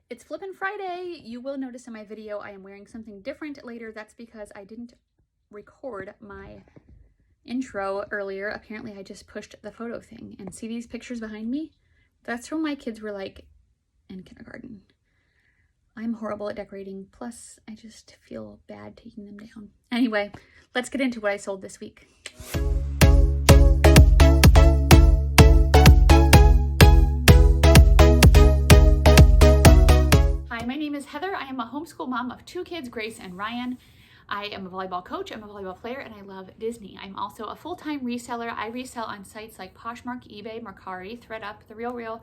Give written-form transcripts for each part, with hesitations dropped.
It's Flippin Friday. You will notice in my video I am wearing something different later. That's because I didn't record my intro earlier. Apparently I just pushed the photo thing. And see these pictures behind me? That's from my kids were like in kindergarten. I'm horrible at decorating. Plus, I just feel bad taking them down. Anyway, let's get into what I sold this week. Hi, my name is Heather. I am a homeschool mom of 2 kids, Grace and Ryan. I am a volleyball coach, I'm a volleyball player, and I love Disney. I'm also a full-time reseller. I resell on sites like Poshmark, eBay, Mercari, ThreadUp, The RealReal,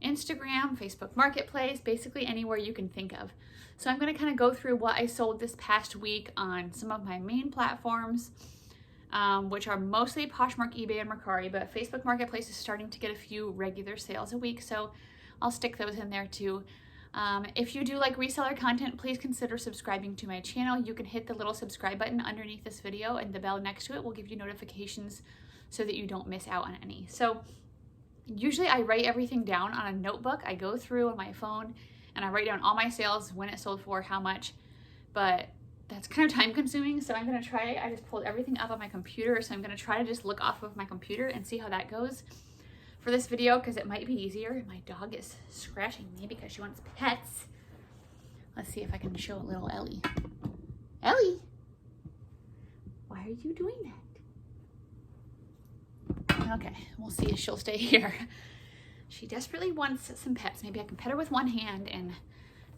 Instagram, Facebook Marketplace, basically anywhere you can think of. So I'm going to kind of go through what I sold this past week on some of my main platforms, which are mostly Poshmark, eBay, and Mercari, but Facebook Marketplace is starting to get a few regular sales a week, so I'll stick those in there too. If you do like reseller content, please consider subscribing to my channel. You can hit the little subscribe button underneath this video, and the bell next to it will give you notifications so that you don't miss out on any. So usually I write everything down on a notebook. I go through on my phone and I write down all my sales, when it sold for, how much, but that's kind of time consuming. So I'm going to try, I just pulled everything up on my computer. So I'm going to try to just look off of my computer and see how that goes for this video, because it might be easier. My dog is scratching me because she wants pets. Let's see if I can show a little Ellie. Ellie, why are you doing that? Okay, we'll see if she'll stay here. She desperately wants some pets. Maybe I can pet her with one hand and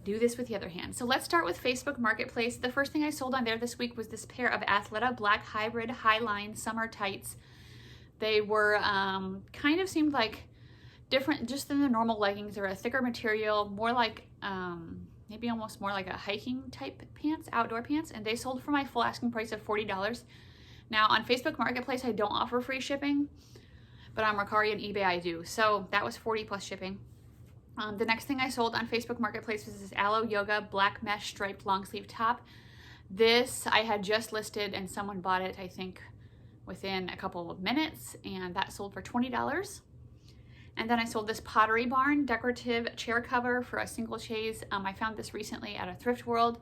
do this with the other hand. So let's start with Facebook Marketplace. The first thing I sold on there this week was this pair of Athleta Black Hybrid Highline Summer Tights. They were kind of seemed like different just than the normal leggings. They're a thicker material, more like maybe almost more like a hiking type pants, outdoor pants, and they sold for my full asking price of $40. Now on Facebook Marketplace I don't offer free shipping, but on Mercari and eBay I do. So that was $40 plus shipping. The next thing I sold on Facebook Marketplace was this Aloe Yoga black mesh striped long sleeve top. This I had just listed and someone bought it, I think, within a couple of minutes, and that sold for $20. And then I sold this Pottery Barn decorative chair cover for a single chaise. I found this recently at a thrift world.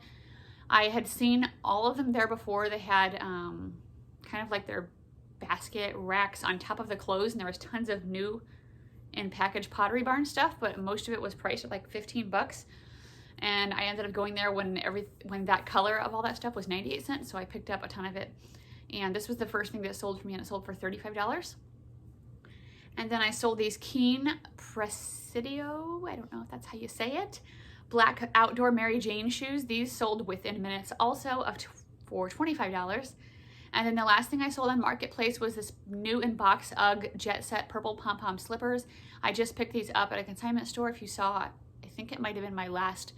I had seen all of them there before. They had kind of like their basket racks on top of the clothes, and there was tons of new and packaged Pottery Barn stuff, but most of it was priced at like 15 bucks. And I ended up going there when that color of all that stuff was 98 cents, so I picked up a ton of it. And this was the first thing that sold for me, and it sold for $35. And then I sold these Keen Presidio, I don't know if that's how you say it, black outdoor Mary Jane shoes. These sold within minutes also for $25. And then the last thing I sold on Marketplace was this new in-box UGG Jet Set purple pom-pom slippers. I just picked these up at a consignment store. If you saw, I think it might have been my last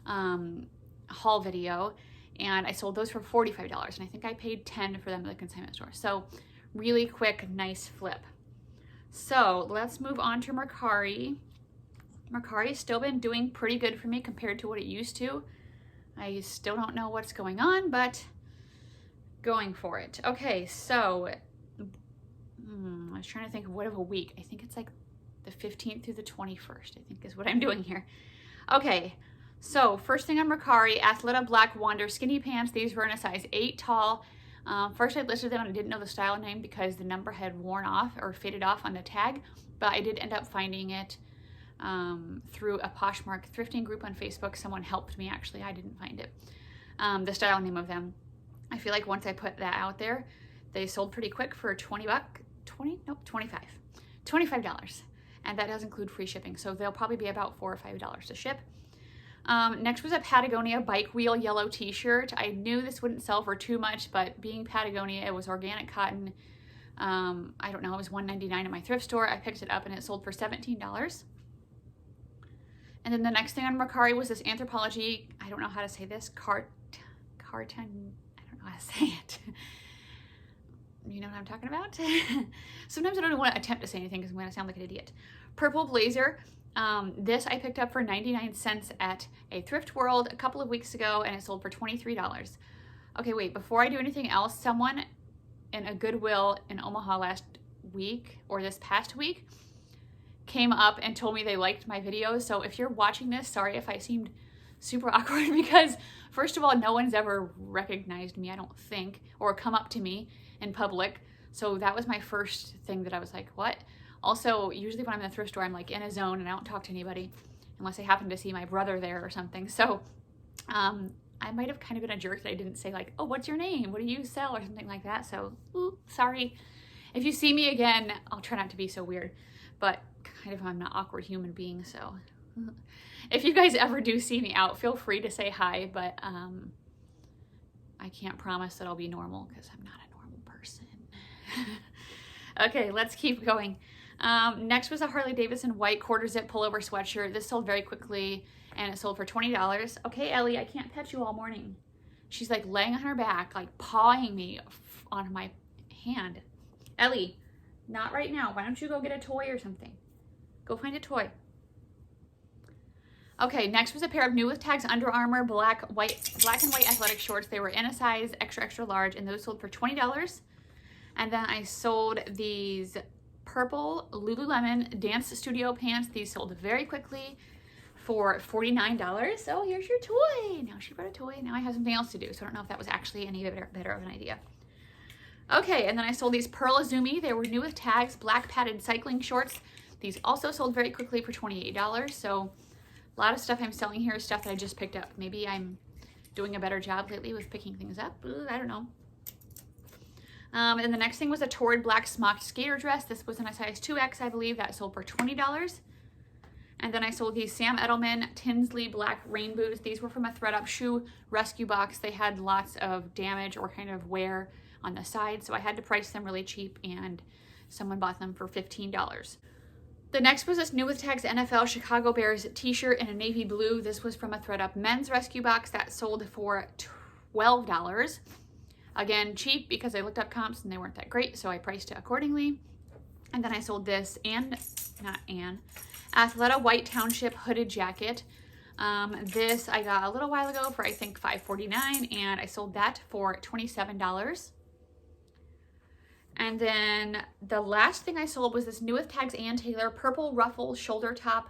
haul video. And I sold those for $45, and I think I paid $10 for them at the consignment store. So really quick, nice flip. So let's move on to Mercari. Mercari's still been doing pretty good for me compared to what it used to. I still don't know what's going on, but going for it. Okay, so I was trying to think of what of a week. I think it's like the 15th through the 21st, I think is what I'm doing here. Okay. So first thing on Mercari, Athleta Black Wander skinny pants. These were in a size 8 tall. First I listed them and I didn't know the style name because the number had worn off or faded off on the tag, but I did end up finding it through a Poshmark thrifting group on Facebook. Someone helped me actually, I didn't find it. The style name of them. I feel like once I put that out there, they sold pretty quick for $25. And that does include free shipping. So they'll probably be about $4 or $5 to ship. Next was a Patagonia bike wheel yellow t-shirt. I knew this wouldn't sell for too much, but being Patagonia, it was organic cotton. I don't know, it was $1.99 at my thrift store. I picked it up and it sold for $17. And then the next thing on Mercari was this Anthropologie, I don't know how to say this, carton, I don't know how to say it. You know what I'm talking about? Sometimes I don't want to attempt to say anything because I'm going to sound like an idiot. Purple blazer. This I picked up for 99 cents at a thrift world a couple of weeks ago, and it sold for $23. Okay, wait, before I do anything else, someone in a Goodwill in Omaha last week or this past week came up and told me they liked my videos. So if you're watching this, sorry if I seemed super awkward, because first of all, no one's ever recognized me, I don't think, or come up to me in public. So that was my first thing that I was like, what? Also, usually when I'm in the thrift store, I'm like in a zone and I don't talk to anybody unless I happen to see my brother there or something. So I might have kind of been a jerk that I didn't say like, oh, what's your name? What do you sell? Or something like that. So sorry. If you see me again, I'll try not to be so weird, but kind of I'm an awkward human being. So if you guys ever do see me out, feel free to say hi, but I can't promise that I'll be normal because I'm not a normal person. Okay, let's keep going. Next was a Harley Davidson white quarter zip pullover sweatshirt. This sold very quickly and it sold for $20. Okay, Ellie, I can't pet you all morning. She's like laying on her back, like pawing me on my hand. Ellie, not right now. Why don't you go get a toy or something? Go find a toy. Okay, next was a pair of New With Tags Under Armour black and white athletic shorts. They were in a size extra large, and those sold for $20. And then I sold these purple Lululemon Dance Studio pants. These sold very quickly for $49. Oh, here's your toy. Now she brought a toy. Now I have something else to do. So I don't know if that was actually any better of an idea. Okay, and then I sold these Pearl Azumi. They were New With Tags black padded cycling shorts. These also sold very quickly for $28. So a lot of stuff I'm selling here is stuff that I just picked up. Maybe I'm doing a better job lately with picking things up. I don't know. And the next thing was a torrid black smock skater dress. This was in a size 2X, I believe. That sold for $20. And then I sold these Sam Edelman Tinsley black rain boots. These were from a ThredUp shoe rescue box. They had lots of damage or kind of wear on the side, so I had to price them really cheap, and someone bought them for $15. The next was this New With Tags NFL Chicago Bears t-shirt in a navy blue. This was from a ThredUp men's rescue box that sold for $12. Again, cheap because I looked up comps and they weren't that great, so I priced it accordingly. And then I sold this Athleta White Township hooded jacket. This I got a little while ago for I think $5.49, and I sold that for $27. And then the last thing I sold was this New With Tags Ann Taylor purple ruffle shoulder top.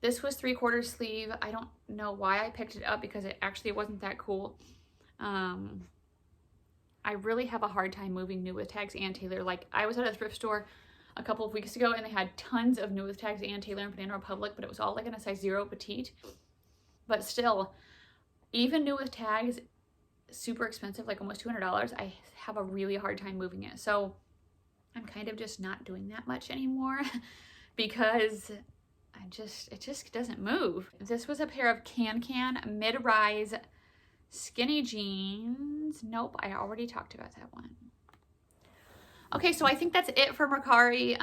This was 3/4 sleeve. I don't know why I picked it up because it actually wasn't that cool. I really have a hard time moving New With Tags Ann Taylor. Like, I was at a thrift store a couple of weeks ago and they had tons of New With Tags Ann Taylor and Banana Republic, but it was all like in a size 0 petite. But still, even New With Tags, super expensive, like almost $200. I have a really hard time moving it. So I'm kind of just not doing that much anymore because it just doesn't move. This was a pair of Can mid-rise skinny jeans. Nope, I already talked about that one. Okay, so I think that's it for Mercari.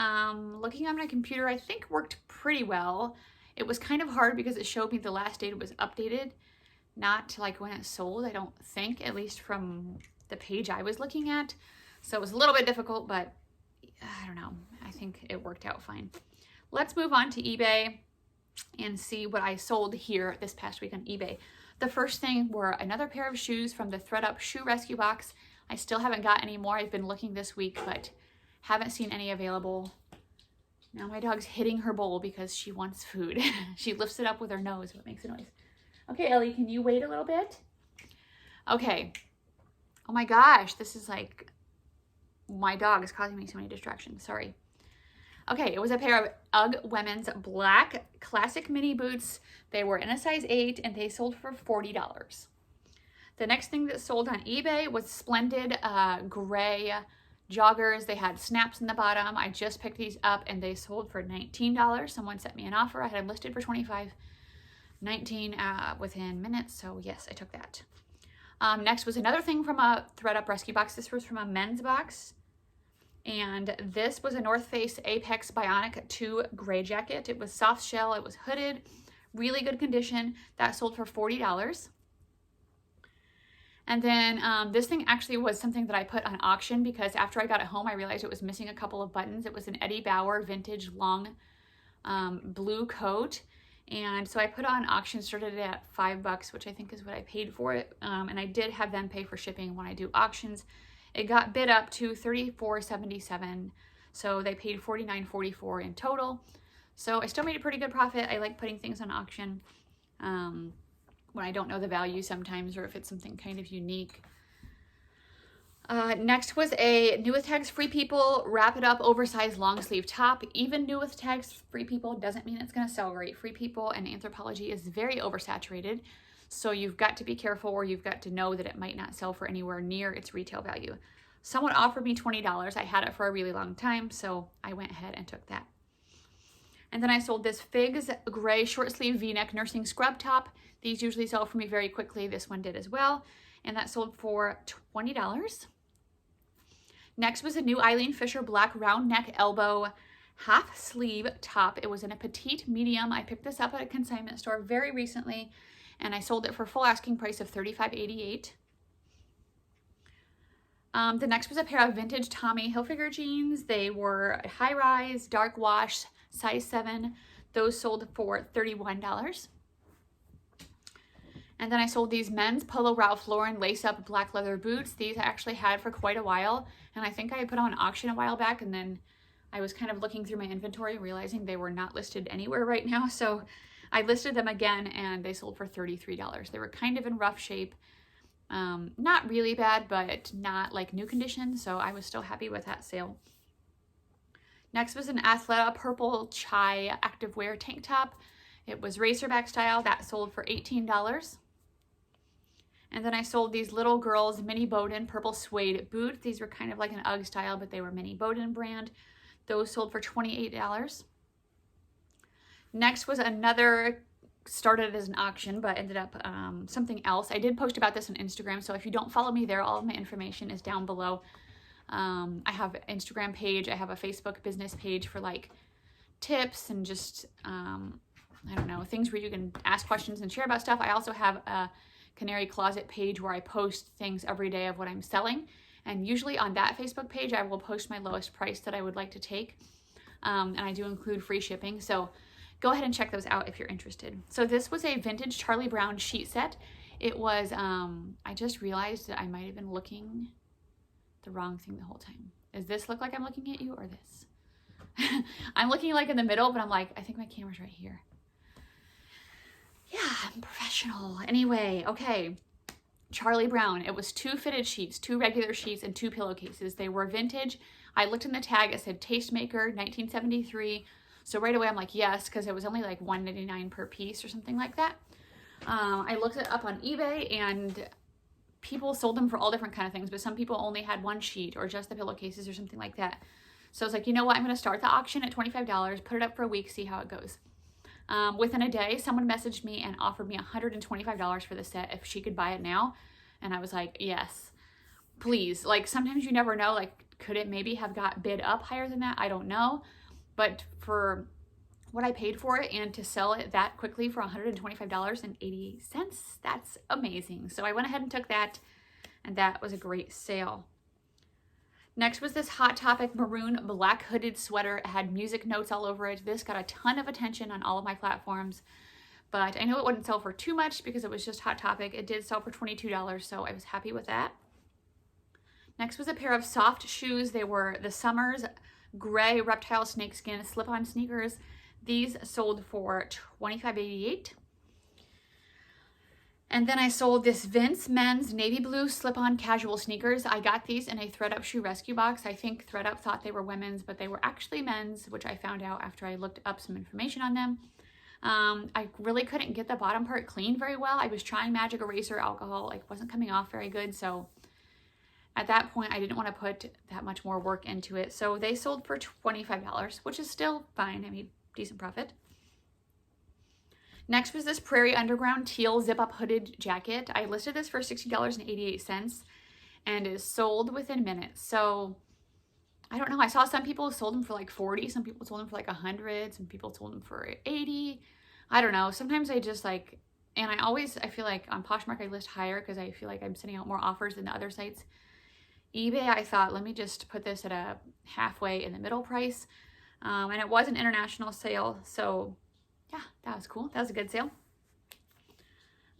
Looking on my computer, I think worked pretty well. It was kind of hard because it showed me the last date was updated, not like when it sold, I don't think, at least from the page I was looking at. So it was a little bit difficult, but I don't know. I think it worked out fine. Let's move on to eBay and see what I sold here this past week on eBay. The first thing were another pair of shoes from the ThredUp shoe rescue box. I still haven't got any more. I've been looking this week, but haven't seen any available. Now my dog's hitting her bowl because she wants food. She lifts it up with her nose, so it makes a noise. Okay, Ellie, can you wait a little bit? Okay. Oh my gosh, this is like, my dog is causing me so many distractions. Sorry. Okay, it was a pair of UGG women's black classic mini boots. They were in a size 8 and they sold for $40. The next thing that sold on eBay was splendid gray joggers. They had snaps in the bottom. I just picked these up and they sold for $19. Someone sent me an offer. I had them listed for $25. $19 within minutes, so yes, I took that. Next was another thing from a ThredUp rescue box. This was from a men's box. And this was a North Face Apex Bionic 2 gray jacket. It was soft shell, it was hooded, really good condition. That sold for $40. And then this thing actually was something that I put on auction because after I got it home, I realized it was missing a couple of buttons. It was an Eddie Bauer vintage long blue coat. And so I put it on auction, started it at $5, which I think is what I paid for it. And I did have them pay for shipping when I do auctions. It got bid up to $34.77, so they paid $49.44 in total. So I still made a pretty good profit. I like putting things on auction when I don't know the value sometimes, or if it's something kind of unique. Next was a New With Tags Free People Wrap It Up Oversized Long Sleeve Top. Even New With Tags Free People doesn't mean it's going to sell great. Free People and Anthropologie is very oversaturated. So you've got to be careful, or you've got to know that it might not sell for anywhere near its retail value. Someone offered me $20. I had it for a really long time, so I went ahead and took that. And then I sold this Figs Gray Short Sleeve V-Neck Nursing Scrub Top. These usually sell for me very quickly. This one did as well. And that sold for $20. Next was a new Eileen Fisher Black Round Neck Elbow Half Sleeve Top. It was in a petite medium. I picked this up at a consignment store very recently, and I sold it for full asking price of $35.88. The next was a pair of vintage Tommy Hilfiger jeans. They were high rise, dark wash, size 7. Those sold for $31. And then I sold these men's Polo Ralph Lauren lace-up black leather boots. These I actually had for quite a while, and I think I put on auction a while back, and then I was kind of looking through my inventory, realizing they were not listed anywhere right now, so I listed them again, and they sold for $33. They were kind of in rough shape. Not really bad, but not like new condition, so I was still happy with that sale. Next was an Athleta Purple Chai activewear tank top. It was racerback style. That sold for $18. And then I sold these little girls mini Bowden purple suede boots. These were kind of like an UGG style, but they were mini Bowden brand. Those sold for $28. Next was another, started as an auction, but ended up something else. I did post about this on Instagram, so if you don't follow me there, all of my information is down below. I have an Instagram page. I have a Facebook business page for like tips and just, I don't know, things where you can ask questions and share about stuff. I also have a Canary Closet page where I post things every day of what I'm selling. And usually on that Facebook page, I will post my lowest price that I would like to take. And I do include free shipping. So go ahead and check those out if you're interested. So this was a vintage Charlie Brown sheet set. It was, I just realized that I might have been looking the wrong thing the whole time. Does this look like I'm looking at you, or this? I'm looking like in the middle, but I'm like, I think my camera's right here. Yeah, I'm professional. Anyway, okay. Charlie Brown. It was 2 fitted sheets, 2 regular sheets, and 2 pillowcases. They were vintage. I looked in the tag. It said Tastemaker, 1973. So right away I'm like, yes, because it was only like $1.99 per piece or something like that. I looked it up on eBay, and people sold them for all different kind of things, but some people only had 1 sheet or just the pillowcases or something like that. So I was like, you know what? I'm going to start the auction at $25, put it up for a week, see how it goes. Within a day, someone messaged me and offered me $125 for the set if she could buy it now. And I was like, yes, please. Like, sometimes you never know, like, could it maybe have got bid up higher than that? I don't know. But for what I paid for it and to sell it that quickly for $125.88, that's amazing. So I went ahead and took that, and that was a great sale. Next was this Hot Topic maroon black hooded sweater. It had music notes all over it. This got a ton of attention on all of my platforms, but I knew it wouldn't sell for too much because it was just Hot Topic. It did sell for $22, so I was happy with that. Next was a pair of soft shoes. They were the Summers gray reptile snakeskin slip-on sneakers. These sold for $25.88. And then I sold this Vince men's navy blue slip-on casual sneakers. I got these in a ThredUp shoe rescue box. I think ThredUp thought they were women's, but they were actually men's, which I found out after I looked up some information on them. I really couldn't get the bottom part clean very well. I was trying magic eraser alcohol, like wasn't coming off very good. So at that point, I didn't want to put that much more work into it. So they sold for $25, which is still fine. I mean, decent profit. Next was this Prairie Underground teal zip-up hooded jacket. I listed this for $60.88 and is sold within minutes. So I don't know. I saw some people sold them for like 40. Some people sold them for like 100. Some people sold them for 80. I don't know. Sometimes I just like, and I feel like on Poshmark I list higher because I feel like I'm sending out more offers than the other sites. eBay, I thought, let me just put this at a halfway in the middle price. And it was an international sale, so yeah, that was cool. That was a good sale.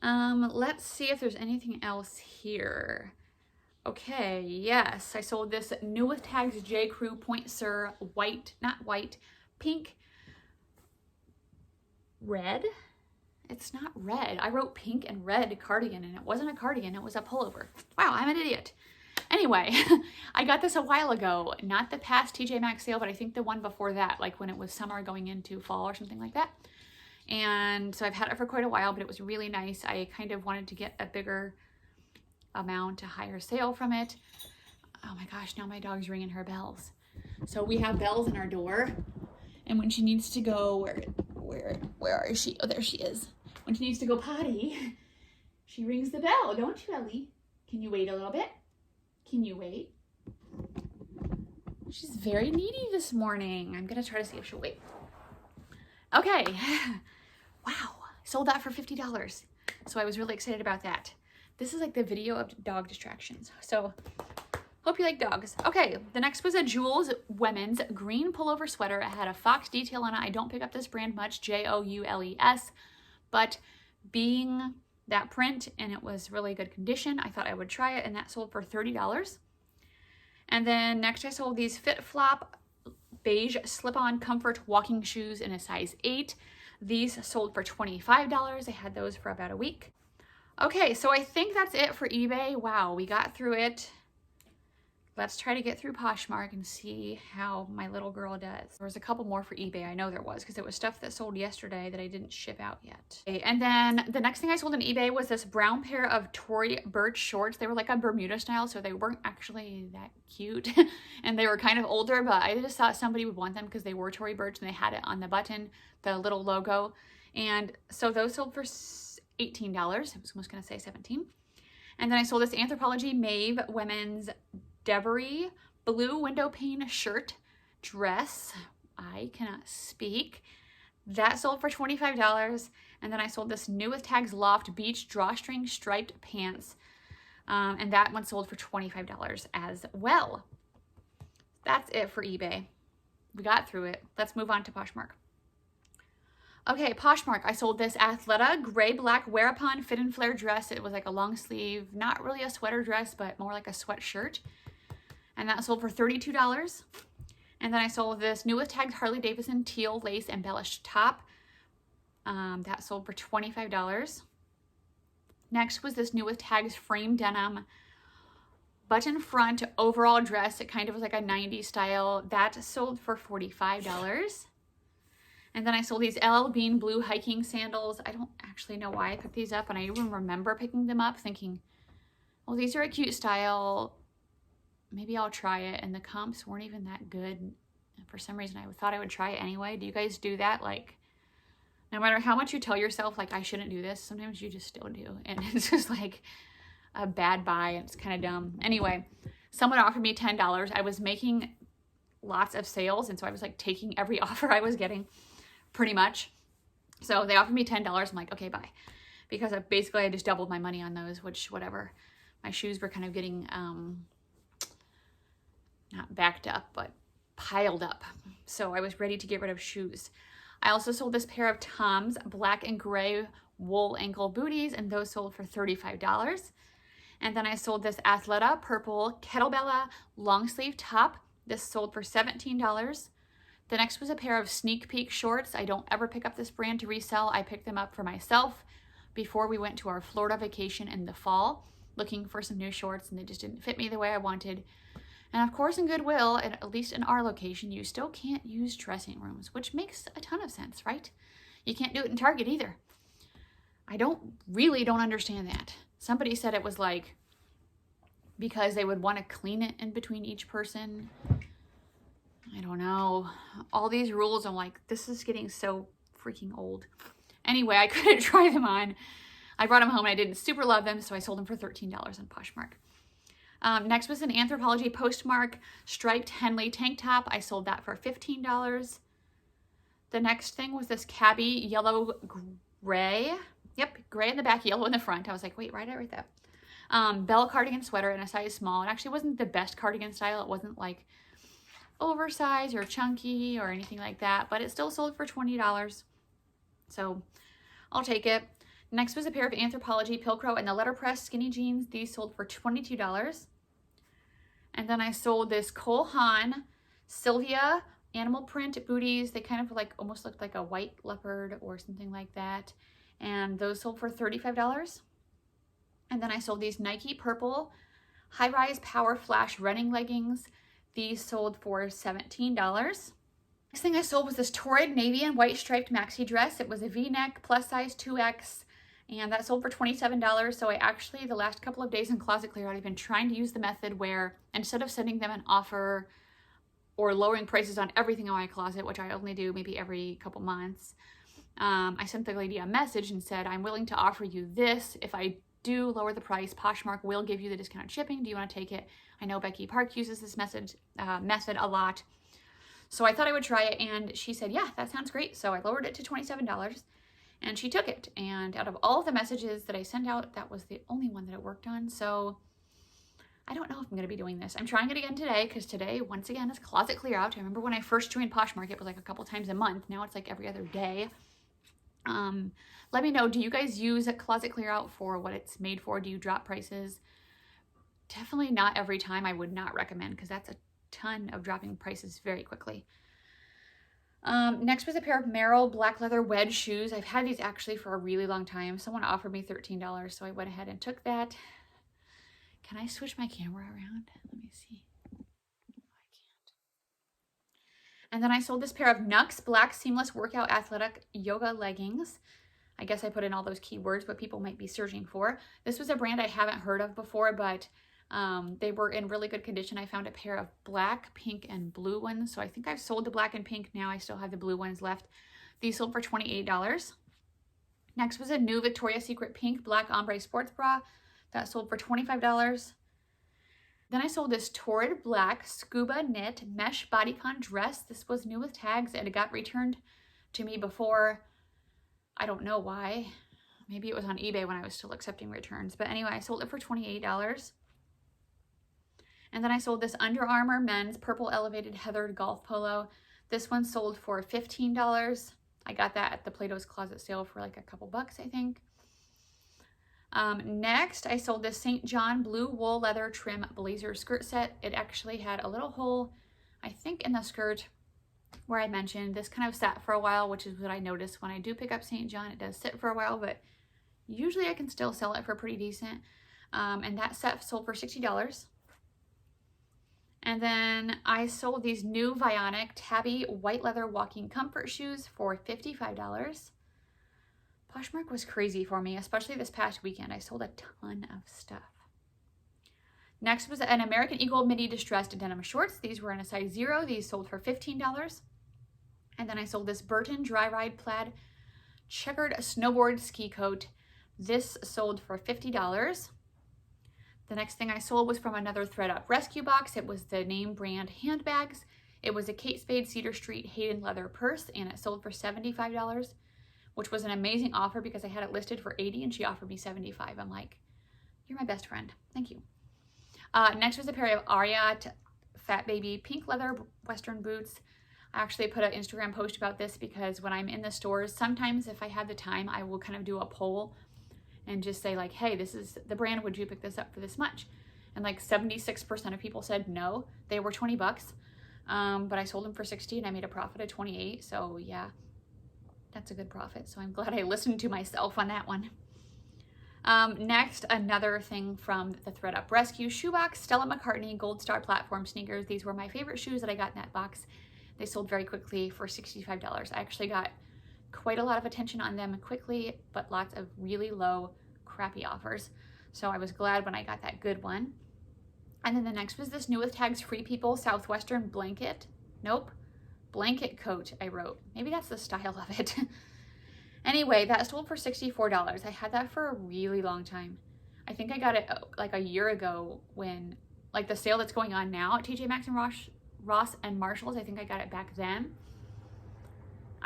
Let's see if there's anything else here. Okay, yes, I sold this New With Tags J. Crew Point Sur white, not white, pink red. It's not red. I wrote pink and red cardigan, and it wasn't a cardigan, it was a pullover. Wow, I'm an idiot. Anyway, I got this a while ago, not the past TJ Maxx sale, but I think the one before that, like when it was summer going into fall or something like that. And so I've had it for quite a while, but it was really nice. I kind of wanted to get a bigger amount, a higher sale from it. Oh my gosh, now my dog's ringing her bells. So we have bells in our door, and when she needs to go, where is she? Oh, there she is. When she needs to go potty, she rings the bell, don't you, Ellie? Can you wait a little bit? Can you wait? She's very needy this morning. I'm gonna try to see if she'll wait. Okay, wow, sold that for $50. So I was really excited about that. This is like the video of dog distractions. So hope you like dogs. Okay, the next was a Joules women's green pullover sweater. It had a fox detail on it. I don't pick up this brand much, Joules, but being that print and it was really good condition, I thought I would try it, and that sold for $30. And then next I sold these Fit Flop beige slip-on comfort walking shoes in a size 8. These sold for $25. I had those for about a week. Okay, so I think that's it for eBay. Wow, we got through it. Let's try to get through Poshmark and see how my little girl does. There was a couple more for eBay. I know there was, because it was stuff that sold yesterday that I didn't ship out yet. Okay, and then the next thing I sold on eBay was this brown pair of Tory Burch shorts. They were like a Bermuda style, so they weren't actually that cute. And they were kind of older, but I just thought somebody would want them because they were Tory Burch and they had it on the button, the little logo. And so those sold for $18. I was almost gonna say 17. And then I sold this Anthropologie Maeve women's Devery blue window pane shirt dress. I cannot speak. That sold for $25. And then I sold this New With Tags Loft beach drawstring striped pants. And that one sold for $25 as well. That's it for eBay. We got through it. Let's move on to Poshmark. Okay, Poshmark, I sold this Athleta gray black wear upon fit and flare dress. It was like a long sleeve, not really a sweater dress, but more like a sweatshirt. And that sold for $32. And then I sold this New With Tags Harley Davidson teal lace embellished top. That sold for $25. Next was this New With Tags frame denim button front overall dress. It kind of was like a 90s style. That sold for $45. And then I sold these LL Bean blue hiking sandals. I don't actually know why I picked these up, and I even remember picking them up thinking, well, these are a cute style. Maybe I'll try it. And the comps weren't even that good. And for some reason, I thought I would try it anyway. Do you guys do that? Like, no matter how much you tell yourself, like, I shouldn't do this, sometimes you just still do. And it's just like a bad buy, and it's kind of dumb. Anyway, someone offered me $10. I was making lots of sales, and so I was like taking every offer I was getting pretty much. So they offered me $10. I'm like, okay, bye. Because I just doubled my money on those, which whatever. My shoes were kind of getting, not backed up, but piled up. So I was ready to get rid of shoes. I also sold this pair of Tom's black and gray wool ankle booties, and those sold for $35. And then I sold this Athleta purple kettlebell long sleeve top. This sold for $17. The next was a pair of Sneak Peek shorts. I don't ever pick up this brand to resell. I picked them up for myself before we went to our Florida vacation in the fall, looking for some new shorts, and they just didn't fit me the way I wanted. And of course in Goodwill, at least in our location, you still can't use dressing rooms, which makes a ton of sense, right? You can't do it in Target either. I really don't understand that. Somebody said it was like because they would want to clean it in between each person. I don't know. All these rules, I'm like, this is getting so freaking old. Anyway, I couldn't try them on. I brought them home and I didn't super love them, so I sold them for $13 on Poshmark. Next was an Anthropologie Postmark striped Henley tank top. I sold that for $15. The next thing was this Cabby yellow gray. Yep, gray in the back, yellow in the front. I was like, wait, why did I write that? Bell cardigan sweater in a size small. It actually wasn't the best cardigan style. It wasn't like oversized or chunky or anything like that, but it still sold for $20. So I'll take it. Next was a pair of Anthropologie Pilcrow and the letterpress skinny jeans. These sold for $22. And then I sold this Cole Haan Sylvia animal print booties. They kind of like almost looked like a white leopard or something like that. And those sold for $35. And then I sold these Nike purple high-rise power flash running leggings. These sold for $17. Next thing I sold was this torrid navy and white striped maxi dress. It was a V-neck, plus size 2X, and that sold for $27. So I actually, the last couple of days in Closet Clear Out, I've been trying to use the method where instead of sending them an offer or lowering prices on everything in my closet, which I only do maybe every couple months, I sent the lady a message and said, I'm willing to offer you this. If I do lower the price, Poshmark will give you the discounted shipping. Do you want to take it? I know Becky Park uses this method a lot. So I thought I would try it, and she said, yeah, that sounds great. So I lowered it to $27, and she took it. And out of all of the messages that I sent out, that was the only one that it worked on. So I don't know if I'm going to be doing this. I'm trying it again today, because today, once again, is Closet Clear Out. I remember when I first joined Poshmark, it was like a couple times a month. Now it's like every other day. Let me know, do you guys use Closet Clear Out for what it's made for? Do you drop prices? Definitely not every time. I would not recommend, because that's a ton of dropping prices very quickly. Next was a pair of Merrell black leather wedge shoes. I've had these actually for a really long time. Someone offered me $13, so I went ahead and took that. Can I switch my camera around? Let me see. I can't. And then I sold this pair of Nux black seamless workout athletic yoga leggings. I guess I put in all those keywords what people might be searching for. This was a brand I haven't heard of before, but they were in really good condition. I found a pair of black, pink, and blue ones. So I think I've sold the black and pink now. I still have the blue ones left. These sold for $28. Next was a new Victoria's Secret pink black ombre sports bra. That sold for $25. Then I sold this torrid black scuba knit mesh bodycon dress. This was new with tags, and it got returned to me before. I don't know why. Maybe it was on eBay when I was still accepting returns. But anyway, I sold it for $28. And then I sold this Under Armour men's purple elevated heathered golf polo. This one sold for $15. I got that at the Plato's Closet sale for like a couple bucks, I think. Next, I sold this St. John blue wool leather trim blazer skirt set. It actually had a little hole, I think, in the skirt where I mentioned this kind of sat for a while, which is what I noticed when I do pick up St. John. It does sit for a while, but usually I can still sell it for pretty decent. And that set sold for $60. And then I sold these new Vionic tabby white leather walking comfort shoes for $55. Poshmark was crazy for me, especially this past weekend. I sold a ton of stuff. Next was an American Eagle midi distressed denim shorts. These were in a size 0. These sold for $15. And then I sold this Burton Dry Ride plaid checkered snowboard ski coat. This sold for $50. The next thing I sold was from another ThredUp rescue box. It was the name brand handbags. It was a Kate Spade Cedar Street Hayden leather purse, and it sold for $75, which was an amazing offer because I had it listed for $80 and she offered me $75. I'm like, you're my best friend. Thank you. Next was a pair of Ariat Fat Baby pink leather Western boots. I actually put an Instagram post about this because when I'm in the stores, sometimes if I have the time, I will kind of do a poll and just say like, hey, this is the brand, would you pick this up for this much? And like 76% of people said no. They were 20 bucks, but I sold them for 60 and I made a profit of 28. So yeah, that's a good profit. So I'm glad I listened to myself on that one. Next, another thing from the ThredUp Rescue shoebox, Stella McCartney Gold Star Platform sneakers. These were my favorite shoes that I got in that box. They sold very quickly for $65. I actually got quite a lot of attention on them quickly, but lots of really low, crappy offers. So I was glad when I got that good one. And then the next was this new with tags Free People Southwestern blanket. Nope, blanket coat, I wrote. Maybe that's the style of it. Anyway, that sold for $64. I had that for a really long time. I think I got it like a year ago when, like the sale that's going on now at TJ Maxx and Ross and Marshalls. I think I got it back then.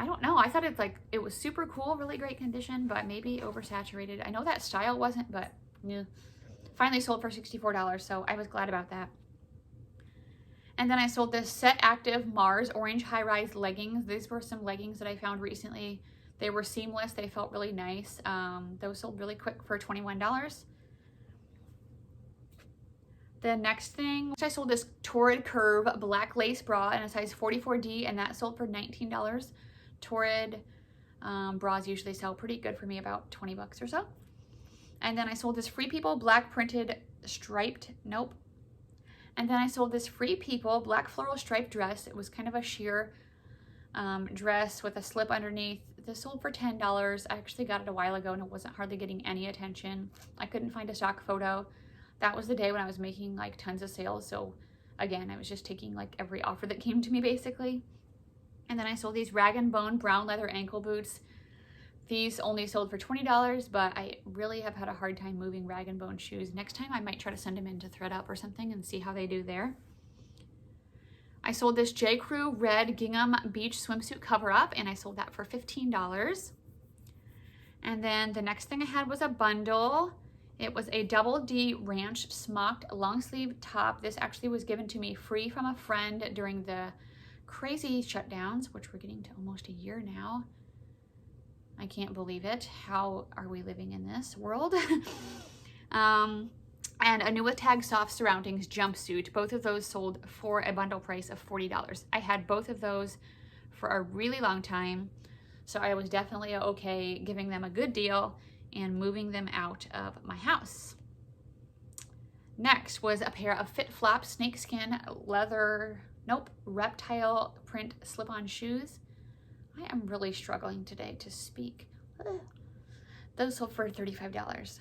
I don't know. I thought it was super cool, really great condition, but maybe oversaturated. I know that style wasn't, but yeah. Finally sold for $64, so I was glad about that. And then I sold this Set Active Mars orange high-rise leggings. These were some leggings that I found recently. They were seamless. They felt really nice. Those sold really quick for $21. The next thing, I sold this Torrid Curve black lace bra in a size 44D, and that sold for $19. Torrid bras usually sell pretty good for me, about 20 bucks or so. And then I sold this Free People black printed striped, nope. And then I sold this Free People black floral striped dress. It was kind of a sheer dress with a slip underneath. This sold for $10. I actually got it a while ago and it wasn't hardly getting any attention. I couldn't find a stock photo. That was the day when I was making like tons of sales. So again, I was just taking like every offer that came to me basically. And then I sold these Rag & Bone brown leather ankle boots. These only sold for $20, but I really have had a hard time moving Rag & Bone shoes. Next time I might try to send them in to ThredUp or something and see how they do there. I sold this J. Crew red gingham beach swimsuit cover up, and I sold that for $15. And then the next thing I had was a bundle. It was a Double D ranch smocked long sleeve top. This actually was given to me free from a friend during the crazy shutdowns, which we're getting to almost a year now. I can't believe it. How are we living in this world? And a new with tag soft surroundings jumpsuit. Both of those sold for a bundle price of $40. I had both of those for a really long time, so I was definitely okay giving them a good deal and moving them out of my house. Next was a pair of Fit Flop snakeskin leather, reptile print slip-on shoes. I am really struggling today to speak. Those sold for $35.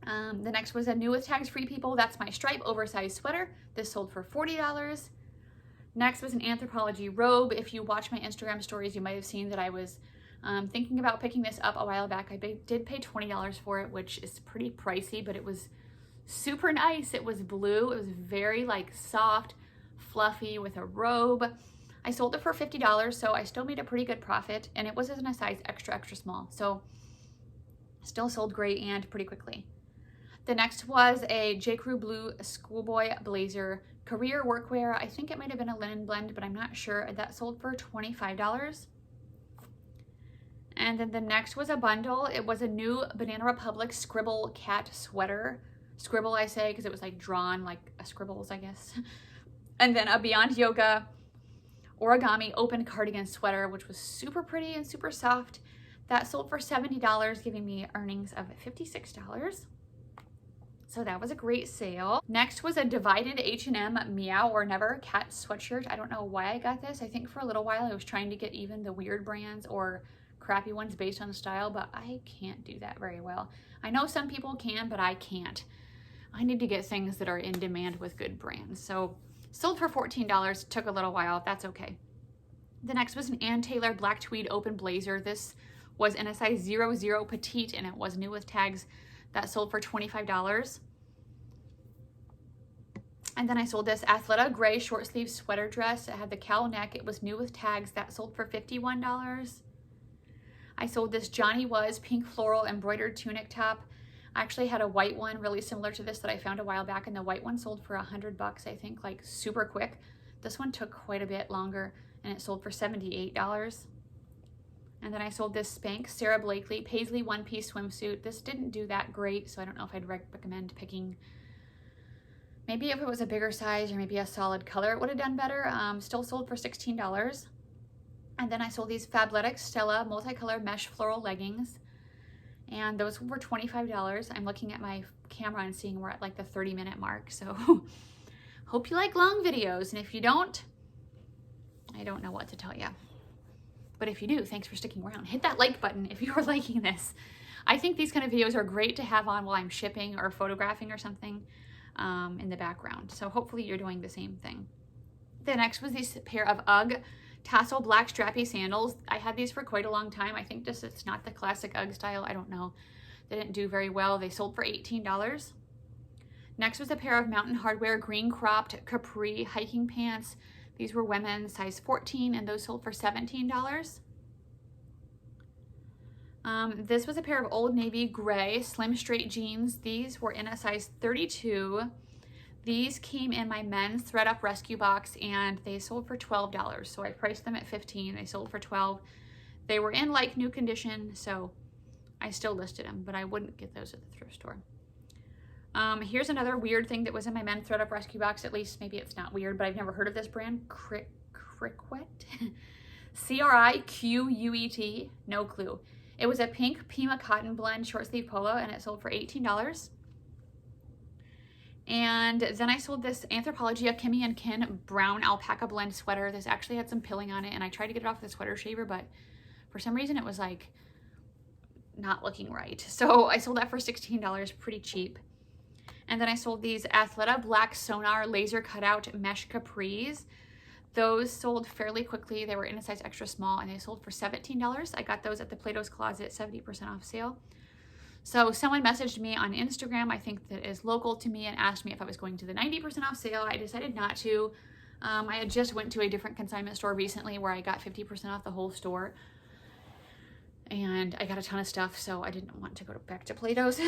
The next was a new with tags Free People. That's my stripe oversized sweater. This sold for $40. Next was an Anthropologie robe. If you watch my Instagram stories, you might have seen that I was thinking about picking this up a while back. I did pay $20 for it, which is pretty pricey, but it was super nice. It was blue. It was very like soft, fluffy with a robe. I sold it for $50, so I still made a pretty good profit, and it was in a size extra, extra small. So still sold great and pretty quickly. The next was a J. Crew blue schoolboy blazer career workwear. I think it might have been a linen blend, but I'm not sure. That sold for $25. And then the next was a bundle. It was a new Banana Republic Scribble cat sweater. Scribble, I say, because it was like drawn like a scribbles, I guess. And then a Beyond Yoga origami open cardigan sweater, which was super pretty and super soft. That sold for $70, giving me earnings of $56. So that was a great sale. Next was a divided H&M Meow or Never cat sweatshirt. I don't know why I got this. I think for a little while I was trying to get even the weird brands or crappy ones based on style, but I can't do that very well. I know some people can, but I can't. I need to get things that are in demand with good brands. So sold for $14, took a little while, that's okay. The next was an Ann Taylor black tweed open blazer. This was in a size 00 petite, and it was new with tags. That sold for $25. And then I sold this Athleta gray short sleeve sweater dress. It had the cowl neck. It was new with tags. That sold for $51. I sold this Johnny Was pink floral embroidered tunic top. I actually had a white one really similar to this that I found a while back, and the white one sold for $100, I think, like super quick. This one took quite a bit longer, and it sold for $78. And then I sold this Spanx Sarah Blakely Paisley one-piece swimsuit. This didn't do that great, so I don't know if I'd recommend picking. Maybe if it was a bigger size or maybe a solid color, it would have done better. Still sold for $16. And then I sold these Fabletics Stella multicolor mesh floral leggings, and those were $25. I'm looking at my camera and seeing we're at like the 30-minute mark, so hope you like long videos, and if you don't, I don't know what to tell you. But if you do, thanks for sticking around. Hit that like button if you are liking this. I think these kind of videos are great to have on while I'm shipping or photographing or something in the background. So hopefully you're doing the same thing. The next was this pair of UGG tassel black strappy sandals. I had these for quite a long time. I think just it's not the classic UGG style. I don't know. They didn't do very well. They sold for $18. Next was a pair of Mountain Hardwear green cropped capri hiking pants. These were women's, size 14, and those sold for $17. This was a pair of Old Navy gray slim straight jeans. These were in a size 32. These came in my men's ThredUp rescue box, and they sold for $12. So I priced them at $15. They sold for $12. They were in like new condition, so I still listed them, but I wouldn't get those at the thrift store. Here's another weird thing that was in my men's throw up rescue box. At least maybe it's not weird, but I've never heard of this brand. Criquet? Criquet? No clue. It was a pink Pima cotton blend short sleeve polo, and it sold for $18. And then I sold this Anthropologie Kimmy and Kin brown alpaca blend sweater. This actually had some pilling on it, and I tried to get it off the sweater shaver, but for some reason it was like not looking right. So I sold that for $16, pretty cheap. And then I sold these Athleta Black Sonar laser cutout mesh capris. Those sold fairly quickly. They were in a size extra small, and they sold for $17. I got those at the Plato's Closet 70% off sale. So someone messaged me on Instagram, I think that is local to me, and asked me if I was going to the 90% off sale. I decided not to. I had just went to a different consignment store recently where I got 50% off the whole store. And I got a ton of stuff, so I didn't want to go back to Plato's.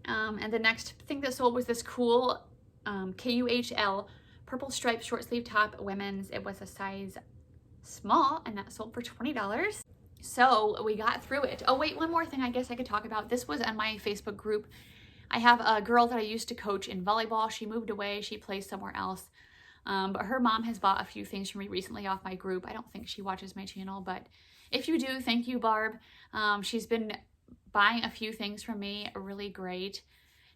And the next thing that sold was this cool KUHL purple striped short sleeve top women's. It was a size small, and that sold for $20. So we got through it. Oh wait, one more thing I guess I could talk about. This was on my Facebook group. I have a girl that I used to coach in volleyball. She moved away. She plays somewhere else. But her mom has bought a few things for me recently off my group. I don't think she watches my channel, but if you do, thank you, Barb. She's been buying a few things from me, really great.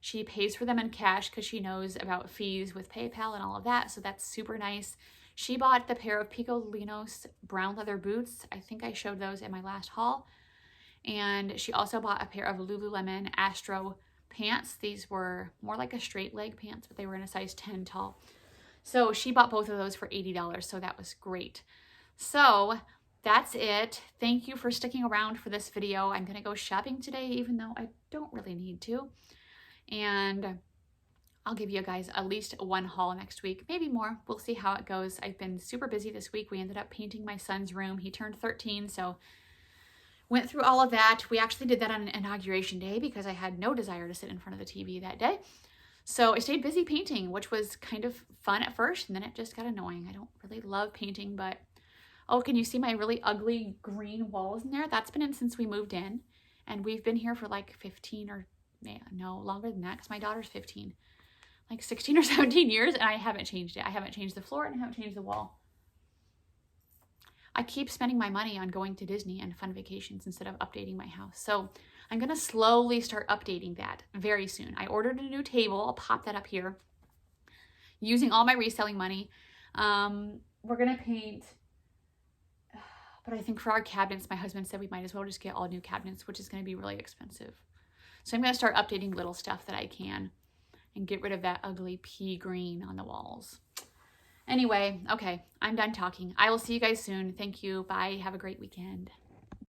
She pays for them in cash because she knows about fees with PayPal and all of that, so that's super nice. She bought the pair of Picolinos brown leather boots. I think I showed those in my last haul. And she also bought a pair of Lululemon Astro pants. These were more like a straight leg pants, but they were in a size 10 tall. So she bought both of those for $80, so that was great. So that's it. Thank you for sticking around for this video. I'm gonna go shopping today, even though I don't really need to. And I'll give you guys at least one haul next week, maybe more. We'll see how it goes. I've been super busy this week. We ended up painting my son's room. He turned 13, so went through all of that. We actually did that on inauguration day because I had no desire to sit in front of the TV that day. So I stayed busy painting, which was kind of fun at first, and then it just got annoying. I don't really love painting, but oh, can you see my really ugly green walls in there? That's been in since we moved in, and we've been here for like 15 or, no, longer than that because my daughter's 15. Like 16 or 17 years, and I haven't changed it. I haven't changed the floor, and I haven't changed the wall. I keep spending my money on going to Disney and fun vacations instead of updating my house. So I'm going to slowly start updating that very soon. I ordered a new table. I'll pop that up here using all my reselling money. We're going to paint, but I think for our cabinets, my husband said we might as well just get all new cabinets, which is going to be really expensive. So I'm going to start updating little stuff that I can and get rid of that ugly pea green on the walls. Anyway, okay, I'm done talking. I will see you guys soon. Thank you. Bye. Have a great weekend.